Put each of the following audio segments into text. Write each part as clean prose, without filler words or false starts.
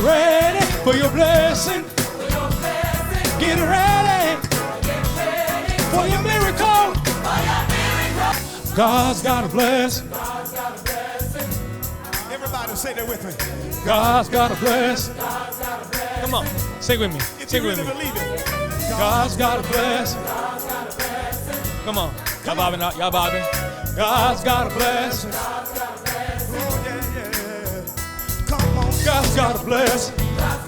ready for your blessing. Get ready for your miracle. God's got a blessing. Everybody say that with me. God's got a blessing. Come on, sing with me. If Sing you with really me. believe it. God's got a blessing. Come on, y'all bobbing out, y'all bobbing. God's got a blessing. Oh, yeah. Come on. God's got a blessing. God's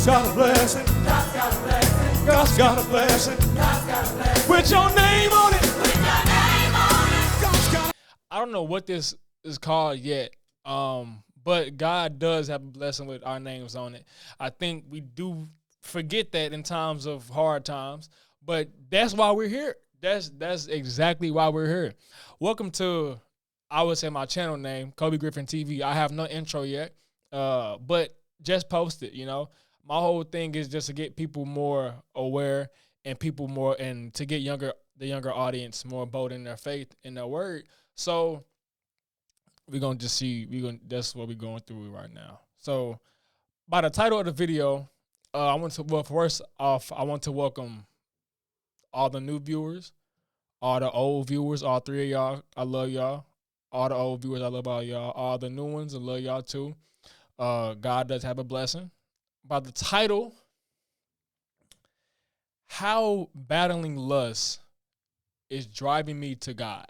got a blessing. God's got a blessing. With your name on it. God's got I don't know what this is called yet, but God does have a blessing with our names on it. I think we do forget that in times of hard times, but that's why we're here. That's exactly why we're here. Welcome to, I would say, my channel name, Kobe Griffin TV. I have no intro yet, but just post it, you know. My whole thing is just to get people more aware and to get the younger audience more bold in their faith, in their word. So we're gonna just see. That's what we're going through right now. So by the title of the video, first off, I want to welcome all the new viewers, all the old viewers, all three of y'all. I love y'all. All the old viewers, I love all y'all. All the new ones, I love y'all too. God does have a blessing. By the title, how battling lust is driving me to God.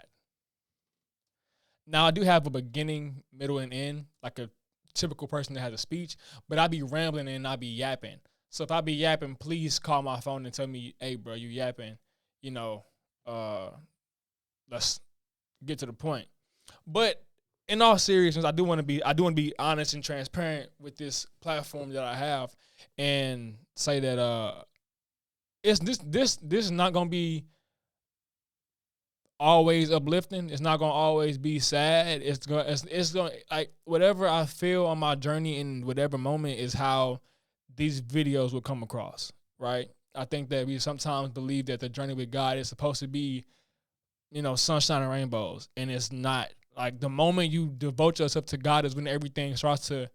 Now, I do have a beginning, middle, and end, like a typical person that has a speech, but I be rambling and I be yapping. So if I be yapping, please call my phone and tell me, hey, bro, you yapping. You know, let's get to the point. But in all seriousness, I do want to be honest and transparent with this platform that I have, and say that this is not gonna be always uplifting. It's not gonna always be sad. It's gonna like whatever I feel on my journey in whatever moment is how these videos will come across, right? I think that we sometimes believe that the journey with God is supposed to be, you know, sunshine and rainbows, and it's not. Like the moment you devote yourself to God is when everything starts to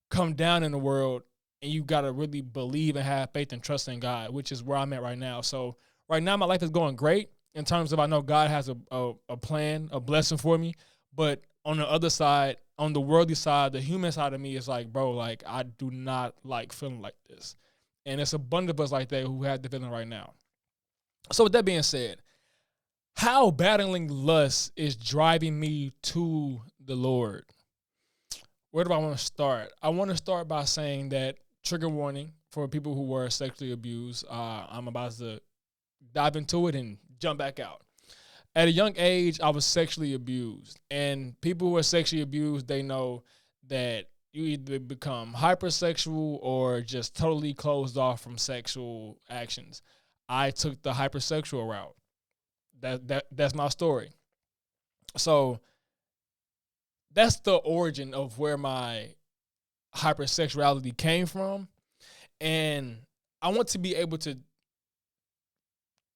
come down in the world, and you gotta really believe and have faith and trust in God, which is where I'm at right now. So right now my life is going great in terms of I know God has a plan, a blessing for me, but on the other side, on the worldly side, the human side of me is like, bro, like I do not like feeling like this. And it's a bunch of us like that who have the feeling right now. So with that being said, how battling lust is driving me to the Lord. Where do I want to start? I want to start by saying that, trigger warning for people who were sexually abused. I'm about to dive into it and jump back out. At a young age, I was sexually abused. And people who are sexually abused, they know that you either become hypersexual or just totally closed off from sexual actions. I took the hypersexual route. That's my story. So that's the origin of where my hypersexuality came from. And I want to be able to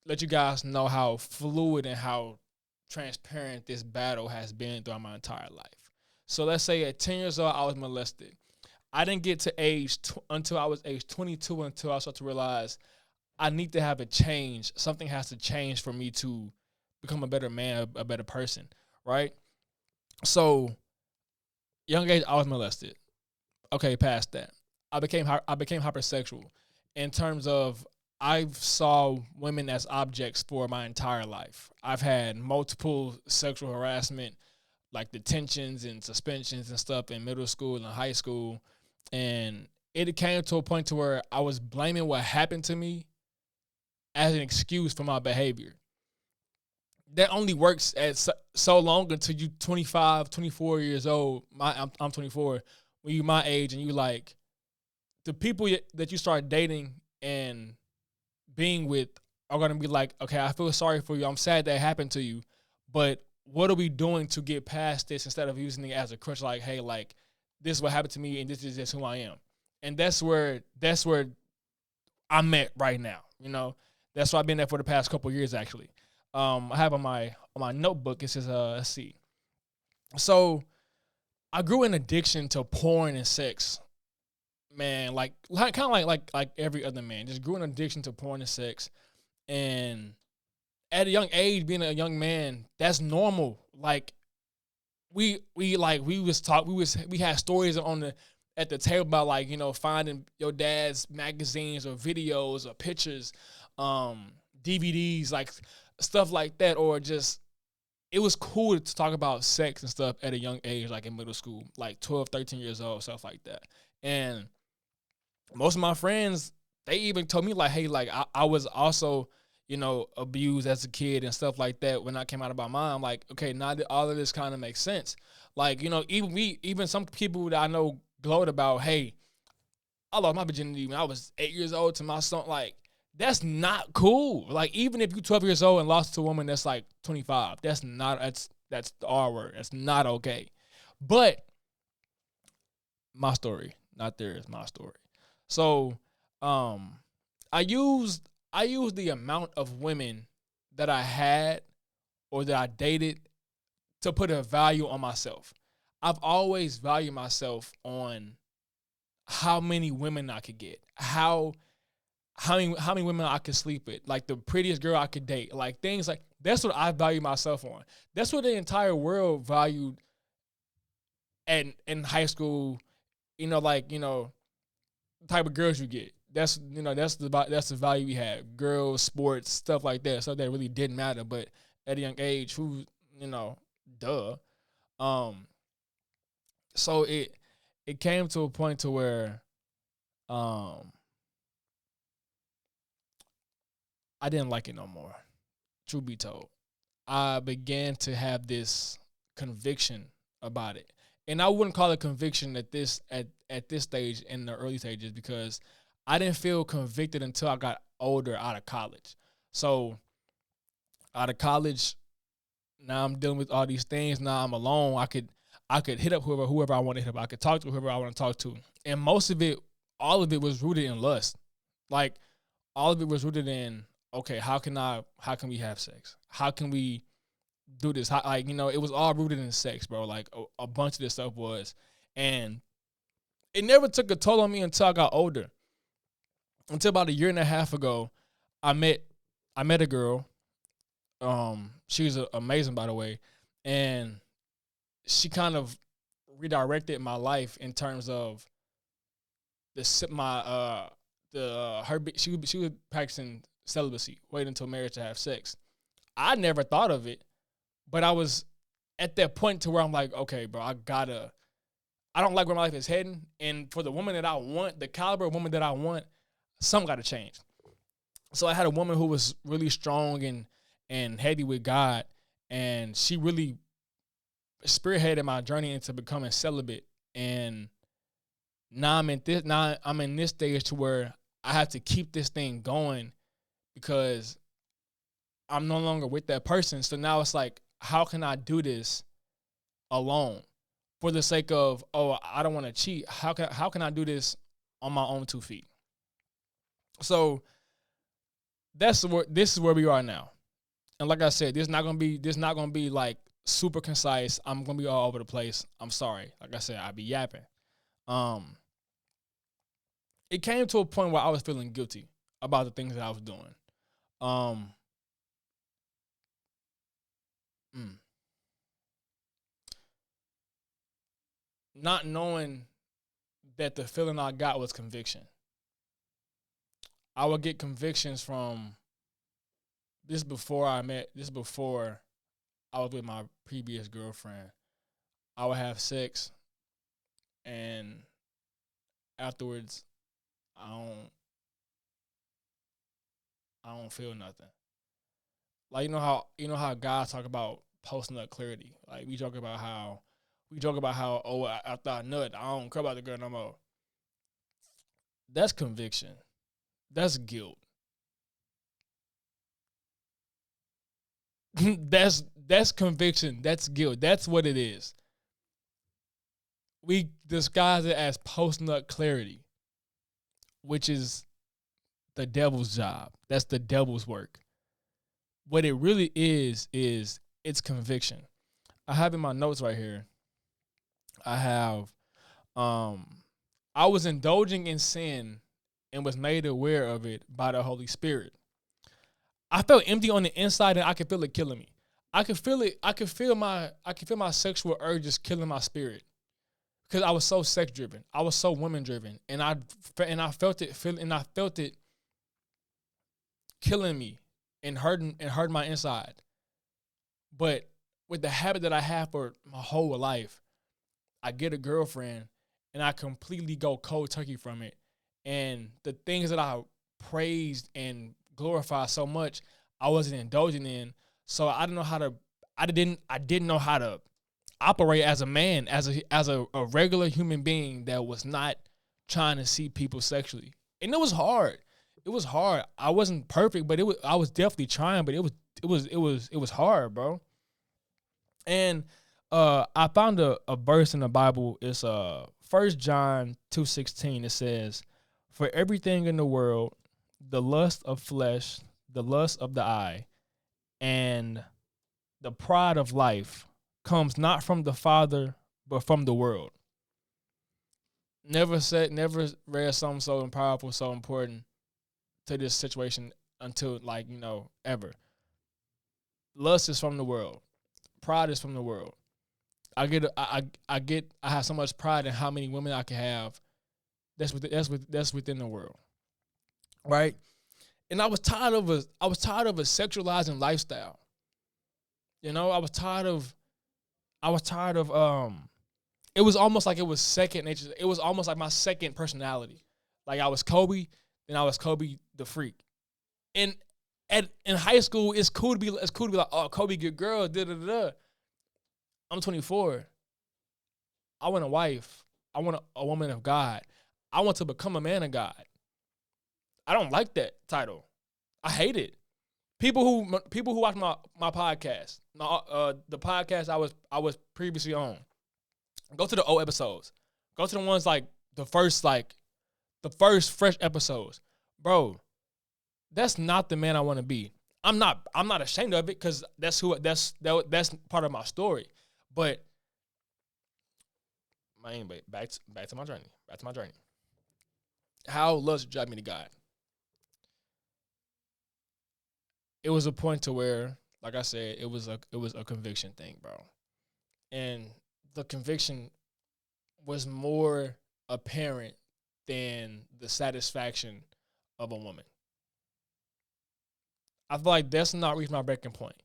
let you guys know how fluid and how transparent this battle has been throughout my entire life. So let's say at 10 years old, I was molested. I didn't get to until I was age 22 until I started to realize I need to have a change. Something has to change for me to become a better man, a better person, right? So, young age, I was molested. Okay, past that, I became hypersexual in terms of I saw women as objects for my entire life. I've had multiple sexual harassment, like detentions and suspensions and stuff in middle school and high school, and it came to a point to where I was blaming what happened to me as an excuse for my behavior. That only works at so long until you 25, 24 years old. I'm 24. When you my age and you like, the people that you start dating and being with are going to be like, okay, I feel sorry for you. I'm sad that happened to you. But what are we doing to get past this instead of using it as a crutch? Like, hey, like this is what happened to me and this is just who I am. And that's where I'm at right now. You know, that's where I've been at for the past couple of years, actually. I have on my notebook, it says, let's see. So I grew an addiction to porn and sex man, like kind of like every other man, just grew an addiction to porn and sex, and at a young age, being a young man, that's normal. Like we had stories on the at the table about like, you know, finding your dad's magazines or videos or pictures, DVDs, like stuff like that, or just it was cool to talk about sex and stuff at a young age, like in middle school, like 12, 13 years old, stuff like that. And most of my friends, they even told me like, hey, like I was also, you know, abused as a kid and stuff like that. When I came out of my mom, like, okay, now that all of this kind of makes sense. Like, you know, even some people that I know gloat about, hey, I lost my virginity when I was 8 years old to my son. Like, that's not cool. Like, even if you're 12 years old and lost to a woman that's like 25, that's the R word. That's not okay. But my story, not theirs, my story. So, I used the amount of women that I had or that I dated to put a value on myself. I've always valued myself on how many women I could get, how many women I could sleep with, like the prettiest girl I could date, like things like that's what I value myself on. That's what the entire world valued in high school, you know, like, you know, type of girls you get. That's, you know, that's the value we had. Girls, sports, stuff like that. Stuff that really didn't matter. But at a young age, who, you know, duh. So it came to a point to where I didn't like it no more. Truth be told, I began to have this conviction about it, and I wouldn't call it conviction at this stage, in the early stages, because I didn't feel convicted until I got older, out of college. So out of college, now I'm dealing with all these things. Now I'm alone. I could hit up whoever I want to hit up. I could talk to whoever I want to talk to. And all of it was rooted in lust. Like, all of it was rooted in, okay, how can we have sex? How can we do this? How, like, you know, it was all rooted in sex, bro. Like a bunch of this stuff was. And it never took a toll on me until I got older. Until about a year and a half ago, I met a girl. She was amazing, by the way. And she kind of redirected my life in terms of she was practicing celibacy, waiting until marriage to have sex. I never thought of it, but I was at that point to where I'm like, okay, bro, I don't like where my life is heading, and for the woman that I want, the caliber of woman that I want, something got to change. So I had a woman who was really strong and heavy with God, and she really spearheaded my journey into becoming celibate. And now I'm in this stage to where I have to keep this thing going because I'm no longer with that person. So now it's like, how can I do this alone for the sake of, oh, I don't want to cheat? How can I do this on my own 2 feet? So this is where we are now. And like I said, this not gonna be like super concise. I'm gonna be all over the place. I'm sorry. Like I said, I be yapping. It came to a point where I was feeling guilty about the things that I was doing. Not knowing that the feeling I got was conviction. I would get convictions from this before I was with my previous girlfriend. I would have sex, and afterwards, I don't feel nothing. Like, you know how guys talk about post-nut clarity. Like, we joke about how oh, after I nut, I don't care about the girl no more. That's conviction. That's guilt. that's conviction. That's guilt. That's what it is. We disguise it as post-nut clarity, which is the devil's job. That's the devil's work. What it really is it's conviction. I have in my notes right here, I I was indulging in sin and was made aware of it by the Holy Spirit. I felt empty on the inside and I could feel it killing me. I could feel it. I could feel my sexual urges killing my spirit because I was so sex driven. I was so women driven, and I felt it killing me and hurting my inside. But with the habit that I have for my whole life, I get a girlfriend and I completely go cold turkey from it. And the things that I praised and glorified so much, I wasn't indulging in. So I didn't know how to operate as a man, as a regular human being that was not trying to see people sexually. And it was hard. It was hard. I wasn't perfect, but I was definitely trying, but it was hard, bro. And I found a verse in the Bible. It's 1 John 2:16. It says, "For everything in the world, the lust of flesh, the lust of the eye, and the pride of life comes not from the Father, but from the world." Never read something so powerful, so important to this situation until ever. Lust is from the world. Pride is from the world. I have so much pride in how many women I can have. That's within the world, right? And I was tired of a sexualizing lifestyle. You know, I was tired of. It was almost like it was second nature. It was almost like my second personality. Like I was Kobe, then I was Kobe the freak. And in high school, it's cool to be like, oh, Kobe, good girl, da da da. I'm 24. I want a wife. I want a woman of God. I want to become a man of God. I don't like that title. I hate it. People who watch my podcast, the podcast I was previously on, go to the old episodes. Go to the ones like the first fresh episodes, bro. That's not the man I want to be. I'm not ashamed of it because that's part of my story. But back to my journey. Back to my journey. How lust drive me to God. It was a point to where, like I said, it was a conviction thing, bro. And the conviction was more apparent than the satisfaction of a woman. I feel like that's not reached my breaking point.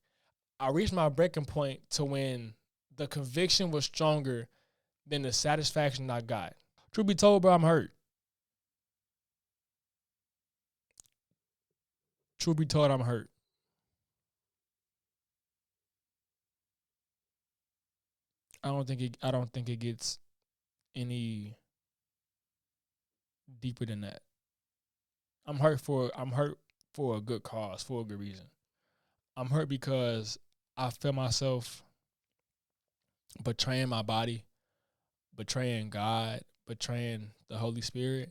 I reached my breaking point to when the conviction was stronger than the satisfaction I got. Truth be told, bro, I'm hurt. Truth be told, I'm hurt. I don't think it gets any deeper than that. I'm hurt for a good cause, for a good reason. I'm hurt because I feel myself betraying my body, betraying God, betraying the Holy Spirit,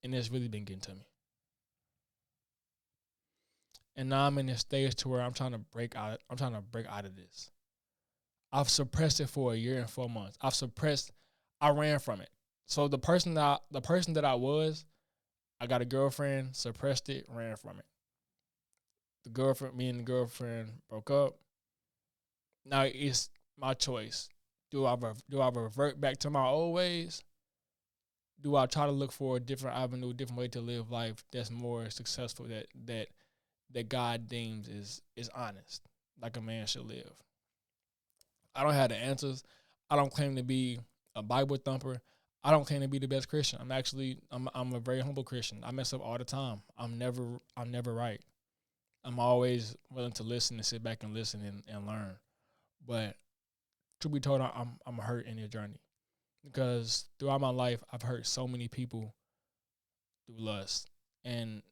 and it's really been getting to me. And now I'm in this stage to where I'm trying to break out of this. I've suppressed it for a year and 4 months. I ran from it. So the person that I was, I got a girlfriend, suppressed it, ran from it. Me and the girlfriend broke up. Now it's my choice. Do I revert back to my old ways? Do I try to look for a different avenue, a different way to live life that's more successful, that God deems is honest, like a man should live? I don't have the answers. I don't claim to be a Bible thumper. I don't claim to be the best Christian. I'm a very humble Christian. I mess up all the time. I'm never right. I'm always willing to listen and sit back and listen and learn. But truth be told, I'm hurt in your journey because throughout my life I've hurt so many people through lust, and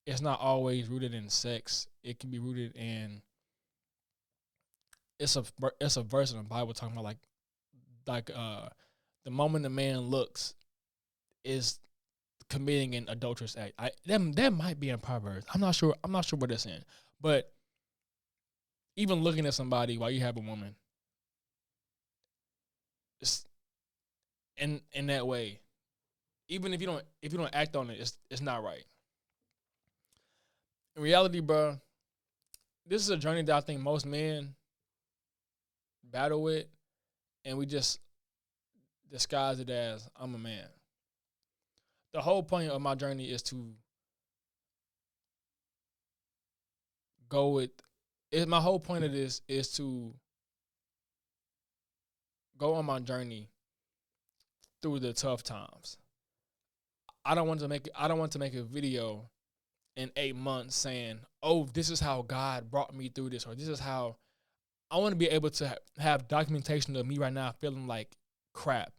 it's not always rooted in sex. It can be rooted in it's a verse in the Bible talking about like the moment a man looks is committing an adulterous act. That might be in Proverbs. I'm not sure what it's in. But even looking at somebody while you have a woman, it's in that way, even if you don't act on it, it's not right. In reality, bro, this is a journey that I think most men battle with, and we just disguise it as I'm a man. The whole point of my journey is to go with it. My whole point of this is to go on my journey through the tough times. I don't want to make a video in 8 months saying, "Oh, this is how God brought me through this," or "This is how." I want to be able to have documentation of me right now feeling like crap,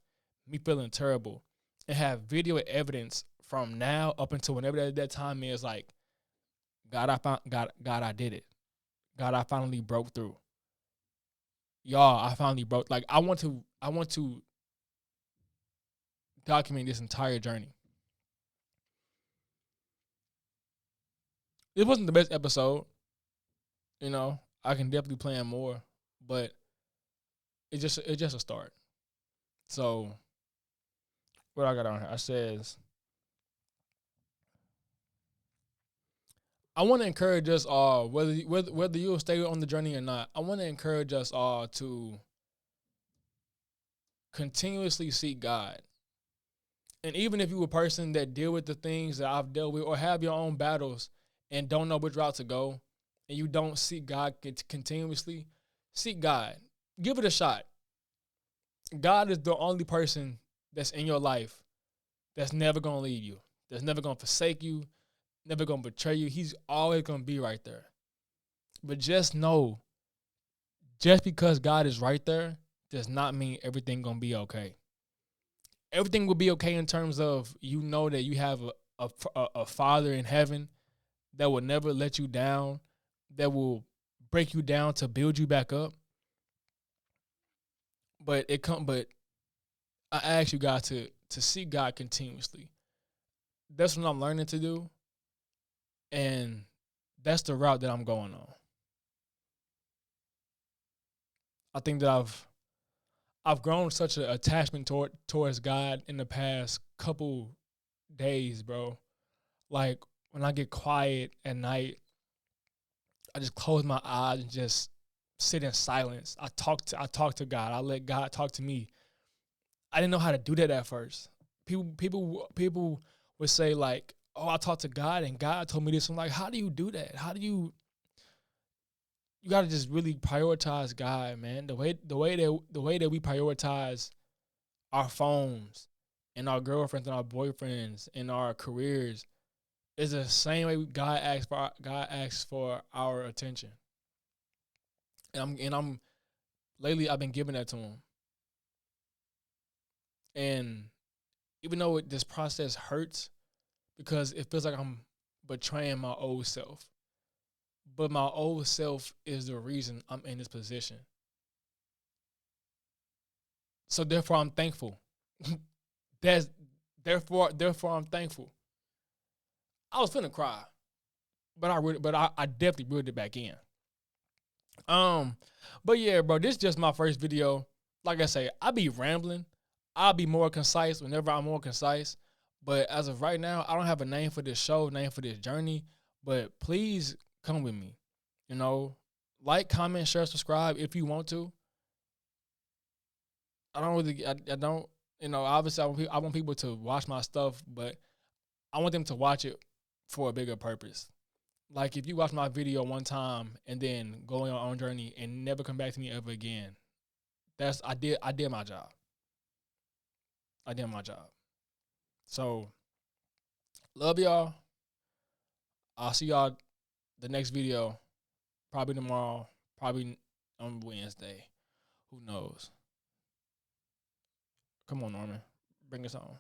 me feeling terrible, and have video evidence from now up until whenever that time is. Like, God, I did it. God, I finally broke through. Y'all, I finally broke. Like, I want to document this entire journey. It wasn't the best episode, you know. I can definitely plan more, but it's just a start. So, what I got on here, I says, I want to encourage us all, whether you'll stay on the journey or not. I want to encourage us all to continuously seek God. And even if you're a person that deal with the things that I've dealt with, or have your own battles and don't know which route to go, and you don't seek God continuously, seek God. Give it a shot. God is the only person that's in your life that's never going to leave you, that's never going to forsake you, never going to betray you. He's always going to be right there. But just know, just because God is right there does not mean everything going to be okay. Everything will be okay in terms of, you know, that you have a Father in heaven that will never let you down, that will break you down to build you back up. But I ask you guys to seek God continuously. That's what I'm learning to do, and that's the route that I'm going on. I think that I've grown such an attachment towards God in the past couple days, bro. Like, when I get quiet at night, I just close my eyes and just sit in silence. I talk to God. I let God talk to me. I didn't know how to do that at first. People would say, like, "Oh, I talked to God and God told me this." I'm like, how do you do that? How do you got to just really prioritize God, man. The way that we prioritize our phones and our girlfriends and our boyfriends and our careers is the same way God asks for our attention. And I'm lately I've been giving that to him. And even though this process hurts, because it feels like I'm betraying my old self, but my old self is the reason I'm in this position. So therefore I'm thankful. Therefore I'm thankful. I was finna cry, but I definitely reeled it back in. But yeah, bro, this is just my first video. Like I say, I be rambling. I'll be more concise whenever I'm more concise. But as of right now, I don't have a name for this show, name for this journey. But please come with me. You know, like, comment, share, subscribe if you want to. I don't, you know, obviously I want people to watch my stuff, but I want them to watch it for a bigger purpose. Like, if you watch my video one time and then go on your own journey and never come back to me ever again, I did my job. I did my job. So, love y'all. I'll see y'all the next video, probably tomorrow, probably on Wednesday. Who knows? Come on, Norman. Bring us on.